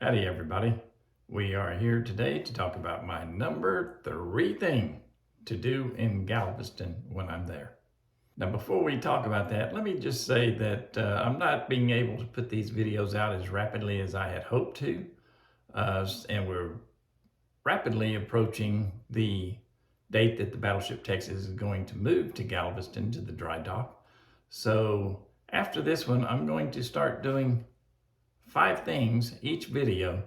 Howdy everybody. We are here today to talk about my number 3 thing to do in Galveston when I'm there. Now before we talk about that, let me just say that I'm not being able to put these videos out as rapidly as I had hoped to. And we're rapidly approaching the date that the Battleship Texas is going to move to Galveston to the dry dock. So after this one, I'm going to start doing 5 things each video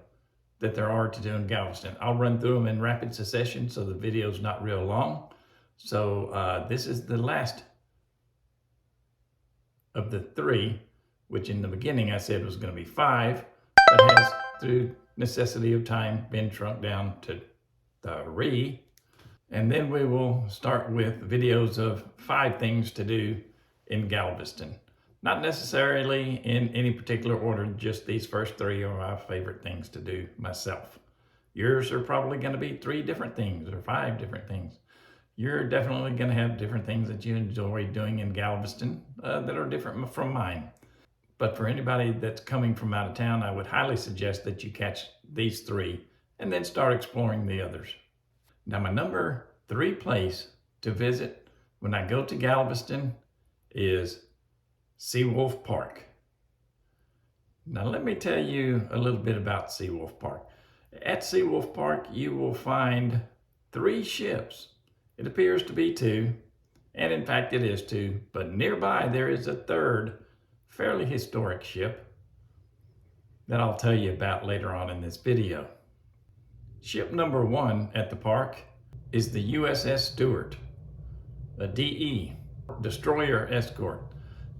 that there are to do in Galveston. I'll run through them in rapid succession so the video's not real long. So this is the last of the 3, which in the beginning I said was going to be 5, but has, through necessity of time, been shrunk down to 3. And then we will start with videos of 5 things to do in Galveston. Not necessarily in any particular order, just these first 3 are my favorite things to do myself. Yours are probably going to be 3 different things or 5 different things. You're definitely going to have different things that you enjoy doing in Galveston that are different from mine. But for anybody that's coming from out of town, I would highly suggest that you catch these 3 and then start exploring the others. Now, my number 3 place to visit when I go to Galveston is Seawolf Park. Now let me tell you a little bit about Seawolf Park. At Seawolf Park you will find 3 ships. It appears to be 2, and in fact it is 2, but nearby there is a 3rd fairly historic ship that I'll tell you about later on in this video. Ship number 1 at the park is the USS Stuart, a DE, destroyer escort.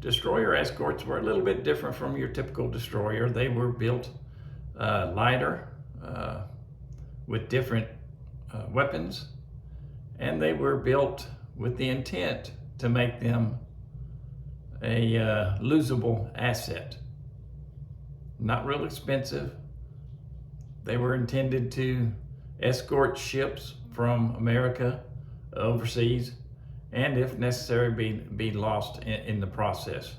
Destroyer escorts were a little bit different from your typical destroyer. They were built lighter with different weapons, and they were built with the intent to make them a losable asset. Not real expensive. They were intended to escort ships from America overseas, and if necessary be lost in the process.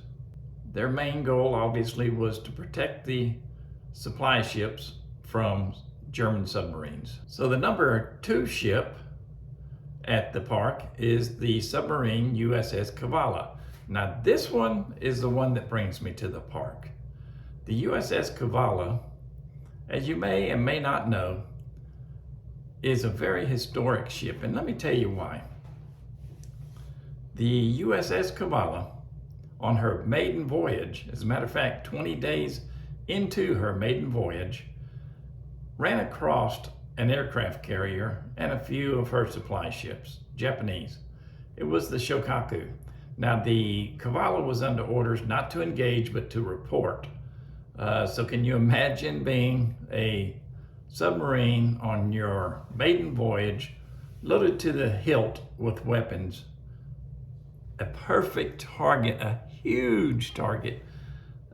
Their main goal obviously was to protect the supply ships from German submarines. So the number 2 ship at the park is the submarine USS Cavallo. Now this one is the one that brings me to the park. The USS Cavallo, as you may and may not know, is a very historic ship, and let me tell you why. The USS Cavallo, on her maiden voyage, as a matter of fact, 20 days into her maiden voyage, ran across an aircraft carrier and a few of her supply ships, Japanese. It was the Shokaku. Now, the Cavallo was under orders not to engage, but to report. So can you imagine being a submarine on your maiden voyage, loaded to the hilt with weapons, a perfect target, a huge target,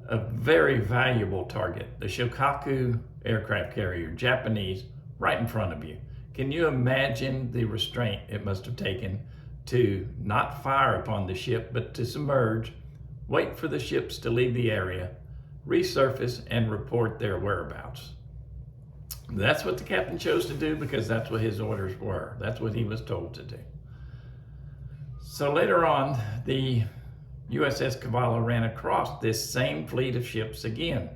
a very valuable target, the Shokaku aircraft carrier, Japanese, right in front of you. Can you imagine the restraint it must have taken to not fire upon the ship, but to submerge, wait for the ships to leave the area, resurface, and report their whereabouts? That's what the captain chose to do because that's what his orders were. That's what he was told to do. So later on, the USS Cavallo ran across this same fleet of ships again.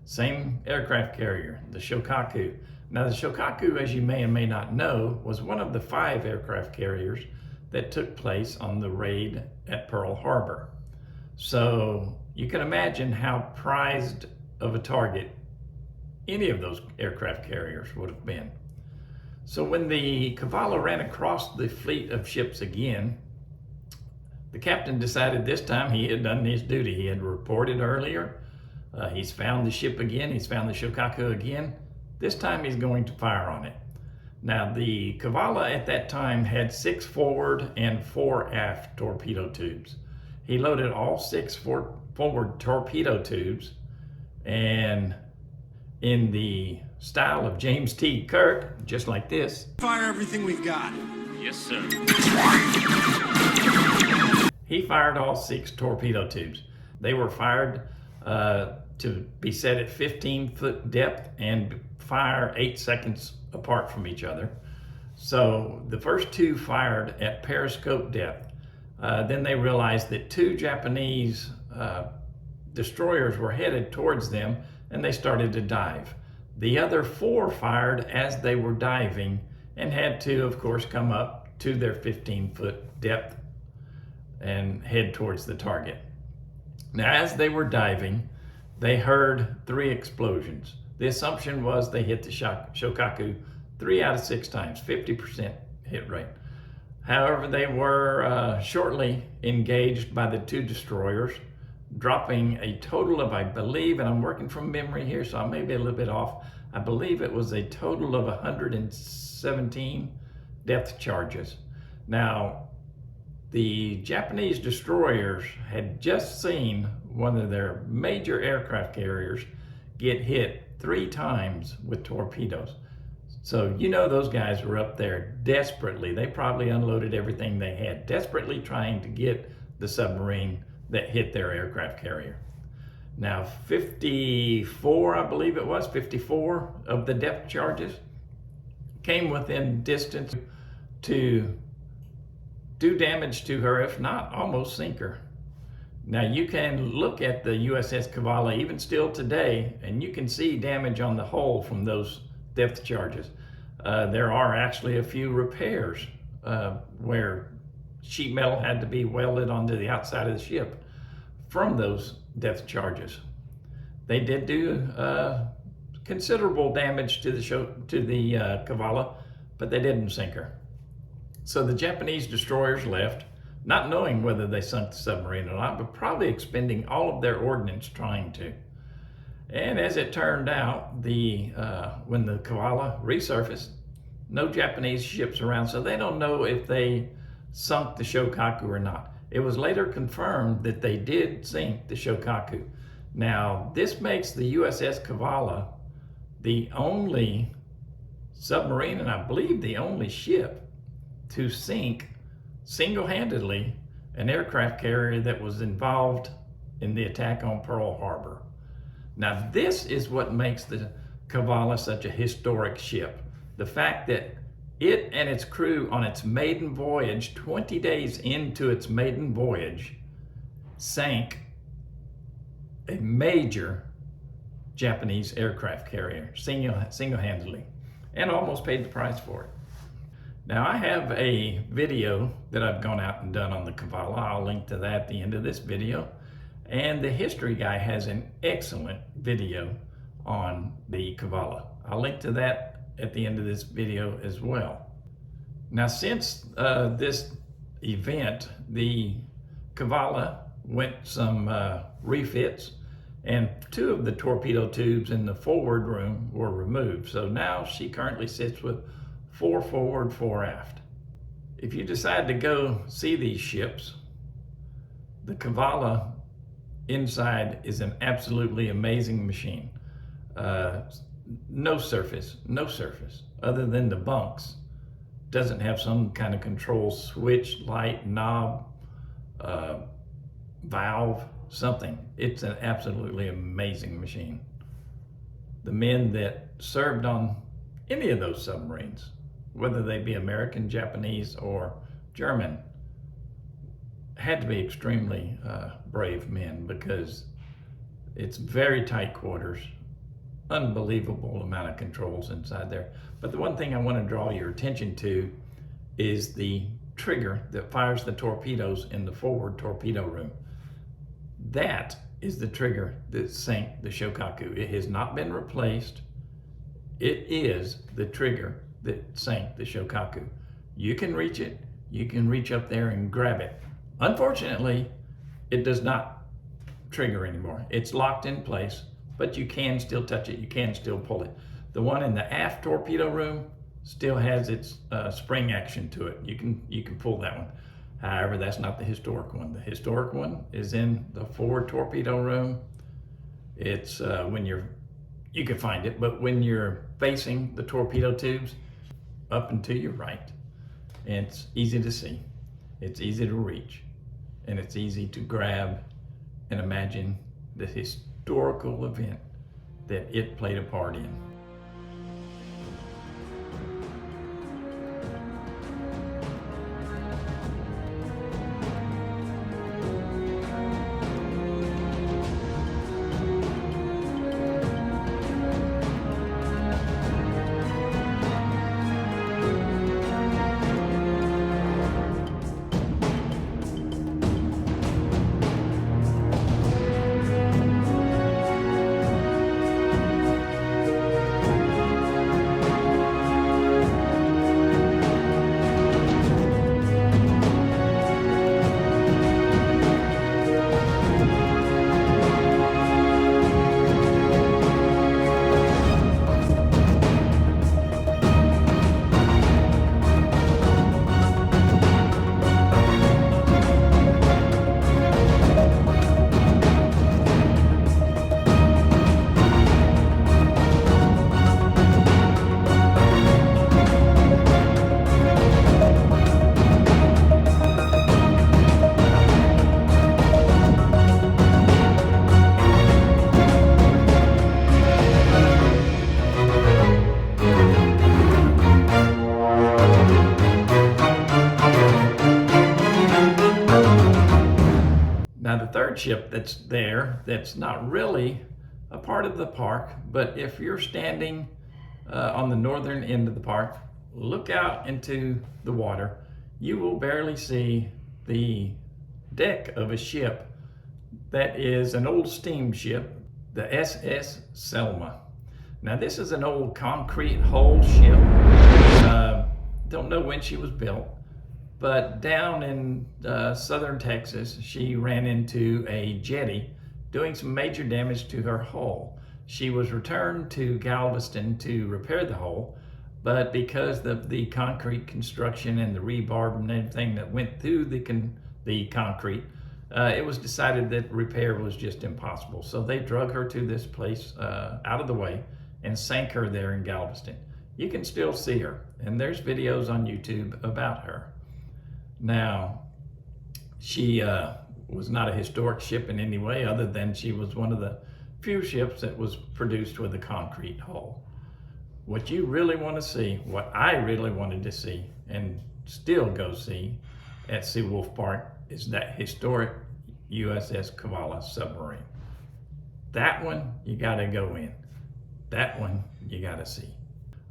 Same aircraft carrier, the Shokaku. Now the Shokaku, as you may and may not know, was one of the 5 aircraft carriers that took place on the raid at Pearl Harbor. So you can imagine how prized of a target any of those aircraft carriers would have been. So when the Cavallo ran across the fleet of ships again, the captain decided this time he had done his duty. He had reported earlier. He's found the ship again. He's found the Shokaku again. This time he's going to fire on it. Now the Cavallo at that time had 6 forward and 4 aft torpedo tubes. He loaded all 6 forward torpedo tubes, and in the style of James T. Kirk, just like this. Fire everything we've got. Yes, sir. He fired all 6 torpedo tubes. They were fired to be set at 15-foot depth and fire 8 seconds apart from each other. So the first two fired at periscope depth. Then they realized that 2 Japanese destroyers were headed towards them, and they started to dive. The other 4 fired as they were diving and had to, of course, come up to their 15-foot depth and head towards the target. Now, as they were diving, they heard 3 explosions. The assumption was they hit the Shokaku 3 out of 6 times, 50% hit rate. However, they were shortly engaged by the 2 destroyers, dropping a total of, I believe, and I'm working from memory here, so I may be a little bit off, I believe it was a total of 117 depth charges. Now, the Japanese destroyers had just seen one of their major aircraft carriers get hit 3 times with torpedoes. So you know those guys were up there desperately. They probably unloaded everything they had, desperately trying to get the submarine that hit their aircraft carrier. Now 54, I believe it was, 54 of the depth charges came within distance to do damage to her, if not almost sink her. Now you can look at the USS Kavala even still today, and you can see damage on the hull from those depth charges. There are actually a few repairs where sheet metal had to be welded onto the outside of the ship from those depth charges. They did do considerable damage to the Kavala, but they didn't sink her. So the Japanese destroyers left, not knowing whether they sunk the submarine or not, but probably expending all of their ordnance trying to. And as it turned out, when the Kavala resurfaced, no Japanese ships around, so they don't know if they sunk the Shokaku or not. It was later confirmed that they did sink the Shokaku. Now, this makes the USS Kavala the only submarine, and I believe the only ship, to sink single-handedly an aircraft carrier that was involved in the attack on Pearl Harbor. Now, this is what makes the Kavala such a historic ship. The fact that it and its crew on its maiden voyage, 20 days into its maiden voyage, sank a major Japanese aircraft carrier single-handedly and almost paid the price for it. Now, I have a video that I've gone out and done on the Kavala. I'll link to that at the end of this video. And the history guy has an excellent video on the Kavala. I'll link to that at the end of this video as well. Now, since this event, the Kavala went some refits, and 2 of the torpedo tubes in the forward room were removed. So now she currently sits with 4 forward, 4 aft. If you decide to go see these ships, the Kavala inside is an absolutely amazing machine. No surface other than the bunks. Doesn't have some kind of control switch, light, knob, valve, something. It's an absolutely amazing machine. The men that served on any of those submarines, whether they be American, Japanese, or German, had to be extremely brave men, because it's very tight quarters, unbelievable amount of controls inside there. But the one thing I want to draw your attention to is the trigger that fires the torpedoes in the forward torpedo room. That is the trigger that sank the Shokaku. It has not been replaced. It is the trigger that sank the Shokaku. You can reach it. You can reach up there and grab it. Unfortunately, it does not trigger anymore. It's locked in place, but you can still touch it. You can still pull it. The one in the aft torpedo room still has its spring action to it. You can pull that one. However, that's not the historic one. The historic one is in the forward torpedo room. It's you can find it, but when you're facing the torpedo tubes, up and to your right, and it's easy to see. It's easy to reach, and it's easy to grab and imagine the historical event that it played a part in. Now the third ship that's there, that's not really a part of the park, but if you're standing on the northern end of the park, look out into the water, you will barely see the deck of a ship that is an old steamship, the SS Selma. Now this is an old concrete hull ship. Don't know when she was built, but down in southern Texas, she ran into a jetty, doing some major damage to her hull. She was returned to Galveston to repair the hull, but because of the concrete construction and the rebar and everything that went through the concrete, it was decided that repair was just impossible. So they drug her to this place out of the way and sank her there in Galveston. You can still see her, and there's videos on YouTube about her. Now, she was not a historic ship in any way, other than she was one of the few ships that was produced with a concrete hull. What you really want to see, what I really wanted to see, and still go see at Seawolf Park, is that historic USS Kavala submarine. That one, you got to go in. That one, you got to see.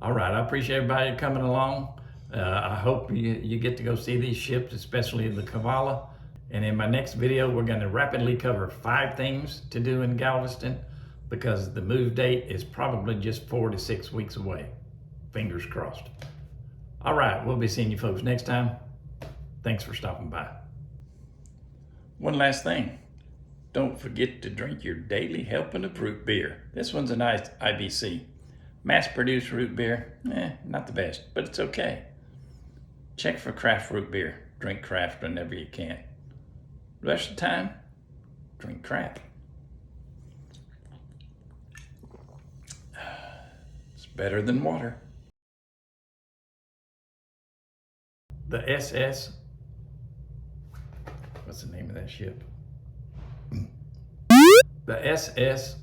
All right, I appreciate everybody coming along. I hope you get to go see these ships, especially the Kavala. And in my next video, we're going to rapidly cover 5 things to do in Galveston, because the move date is probably just 4 to 6 weeks away. Fingers crossed. All right, we'll be seeing you folks next time. Thanks for stopping by. One last thing. Don't forget to drink your daily helping of root beer. This one's a nice IBC. Mass-produced root beer, not the best, but it's okay. Check for craft root beer. Drink craft whenever you can. The rest of the time, drink craft. It's better than water. The SS, what's the name of that ship? The SS